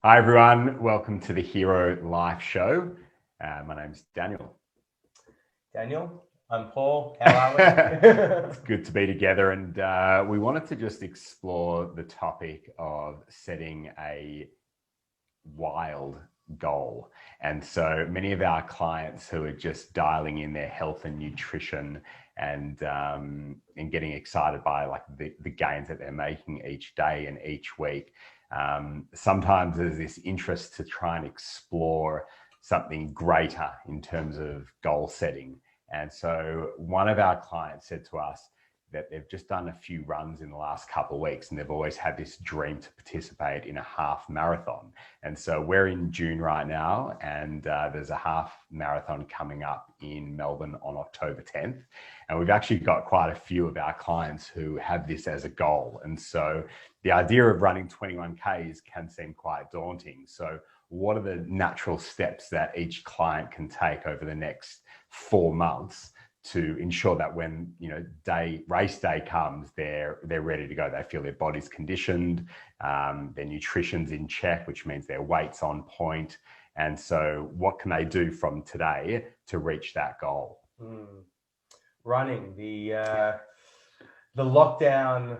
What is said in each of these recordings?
Hi everyone, welcome to the Hero Life Show. My name's Daniel. Daniel, I'm Paul. How are we? It's good to be together, and we wanted to just explore the topic of setting a wild goal. And so many of our clients who are just dialing in their health and nutrition and getting excited by like the gains that they're making each day and each week. Sometimes there's this interest to try and explore something greater in terms of goal setting. And so one of our clients said to us that they've just done a few runs in the last couple of weeks and they've always had this dream to participate in a half marathon. And so we're in June right now, and there's a half marathon coming up in Melbourne on October 10th. And we've actually got quite a few of our clients who have this as a goal. And so the idea of running 21Ks can seem quite daunting. So what are the natural steps that each client can take over the next 4 months to ensure that when race day comes, they're ready to go? They feel their body's conditioned, their nutrition's in check, which means their weight's on point. And so what can they do from today to reach that goal? Running, the lockdown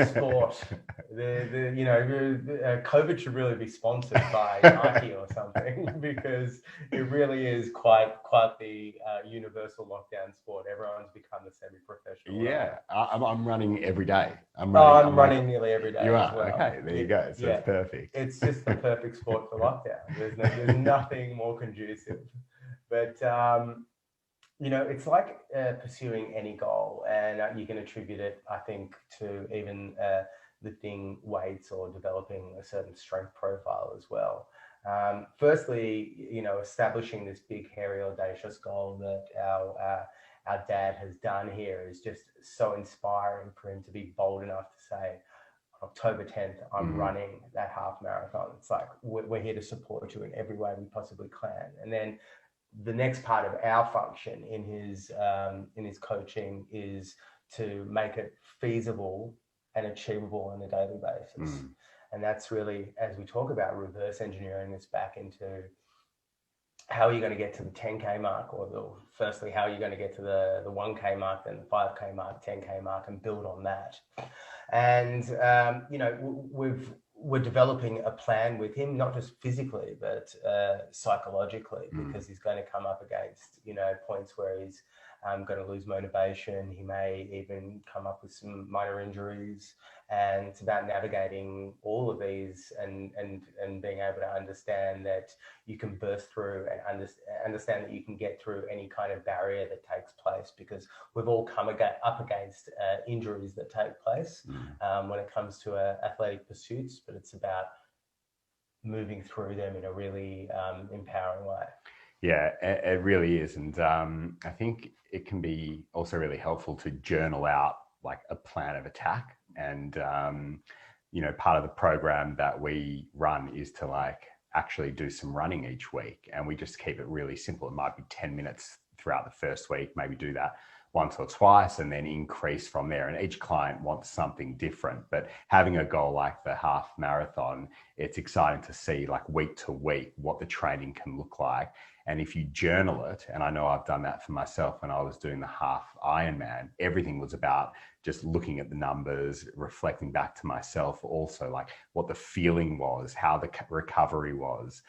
sport. COVID should really be sponsored by Nike or something, because it really is quite the universal lockdown sport. Everyone's become a semi-professional. Yeah, I'm running every day. I'm running nearly every day. You are? As well. Okay, there you go. So it's perfect. It's just the perfect sport for lockdown. There's nothing more conducive. But it's like pursuing any goal, and you can attribute it, I think, to even lifting weights or developing a certain strength profile as well. Firstly, establishing this big, hairy, audacious goal that our dad has done here is just so inspiring for him to be bold enough to say, October 10th, I'm running that half marathon. It's like, we're here to support you in every way we possibly can. And then the next part of our function in his coaching is to make it feasible and achievable on a daily basis. And that's really, as we talk about reverse engineering this back into how are you going to get to the 10K mark, or firstly, how are you going to get to the 1K mark, then the 5K mark, 10K mark, and build on that. And, we're developing a plan with him, not just physically, but psychologically, because he's going to come up against, points where he's going to lose motivation. He may even come up with some minor injuries, and it's about navigating all of these and being able to understand that you can burst through and understand that you can get through any kind of barrier that takes place, because we've all come up against injuries that take place when it comes to athletic pursuits, but it's about moving through them in a really empowering way. Yeah, it really is. And I think it can be also really helpful to journal out like a plan of attack. And, part of the program that we run is to like actually do some running each week. And we just keep it really simple. It might be 10 minutes throughout the first week, maybe do that once or twice and then increase from there. And each client wants something different, but having a goal like the half marathon, it's exciting to see like week to week what the training can look like. And if you journal it, and I know I've done that for myself when I was doing the half Ironman, everything was about just looking at the numbers, reflecting back to myself also, like what the feeling was, how the recovery was,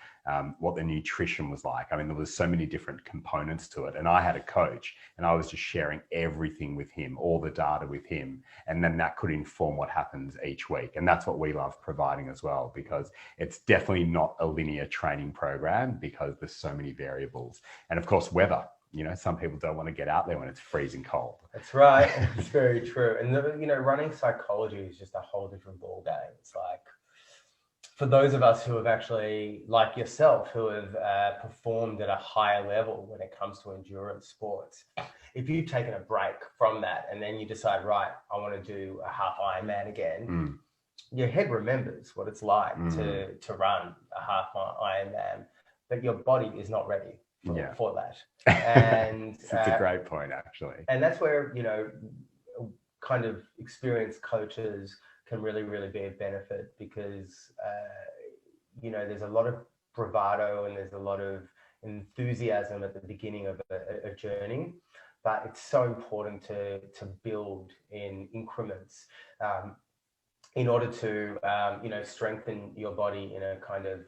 what the nutrition was like. I mean, there was so many different components to it. And I had a coach and I was just sharing everything with him, all the data with him. And then that could inform what happens each week. And that's what we love providing as well, because it's definitely not a linear training program because there's so many variables. And of course, weather. Some people don't want to get out there when it's freezing cold. That's right. It's very true. And, running psychology is just a whole different ball game. It's like, for those of us who have actually, like yourself, who have performed at a higher level when it comes to endurance sports, if you've taken a break from that and then you decide, right, I want to do a half Ironman again, your head remembers what it's like to run a half Ironman, but your body is not ready for that. And it's a great point, actually. And that's where, kind of experienced coaches can really, really be a benefit, because, there's a lot of bravado and there's a lot of enthusiasm at the beginning of a journey, but it's so important to build in increments, in order to strengthen your body in a kind of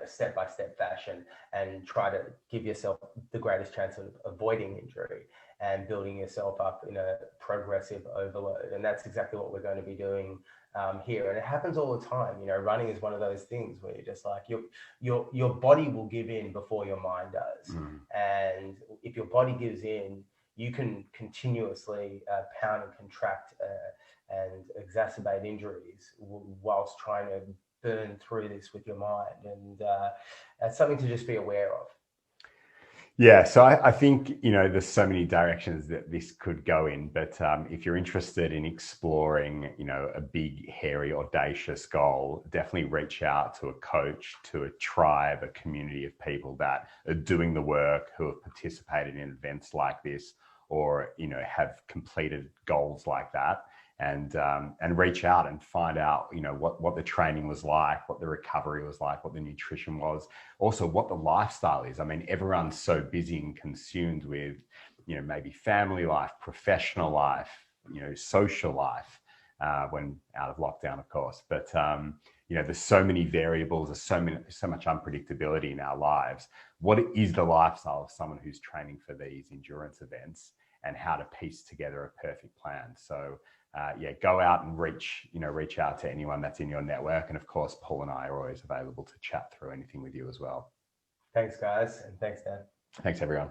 step-by-step fashion, and try to give yourself the greatest chance of avoiding injury and building yourself up in a progressive overload. And that's exactly what we're going to be doing here. And it happens all the time. Running is one of those things where you're just like, your body will give in before your mind does. And if your body gives in, you can continuously pound and contract and exacerbate injuries whilst trying to burn through this with your mind. And that's something to just be aware of. Yeah, so I think, there's so many directions that this could go in, but if you're interested in exploring, a big, hairy, audacious goal, definitely reach out to a coach, to a tribe, a community of people that are doing the work, who have participated in events like this, or, have completed goals like that. And reach out and find out, what the training was like, what the recovery was like, what the nutrition was, also what the lifestyle is. I mean, everyone's so busy and consumed with, maybe family life, professional life, social life, when out of lockdown, of course. But, there's so many variables, there's so much unpredictability in our lives. What is the lifestyle of someone who's training for these endurance events, and how to piece together a perfect plan? So, go out and reach out to anyone that's in your network. And of course, Paul and I are always available to chat through anything with you as well. Thanks, guys. And thanks, Dan. Thanks, everyone.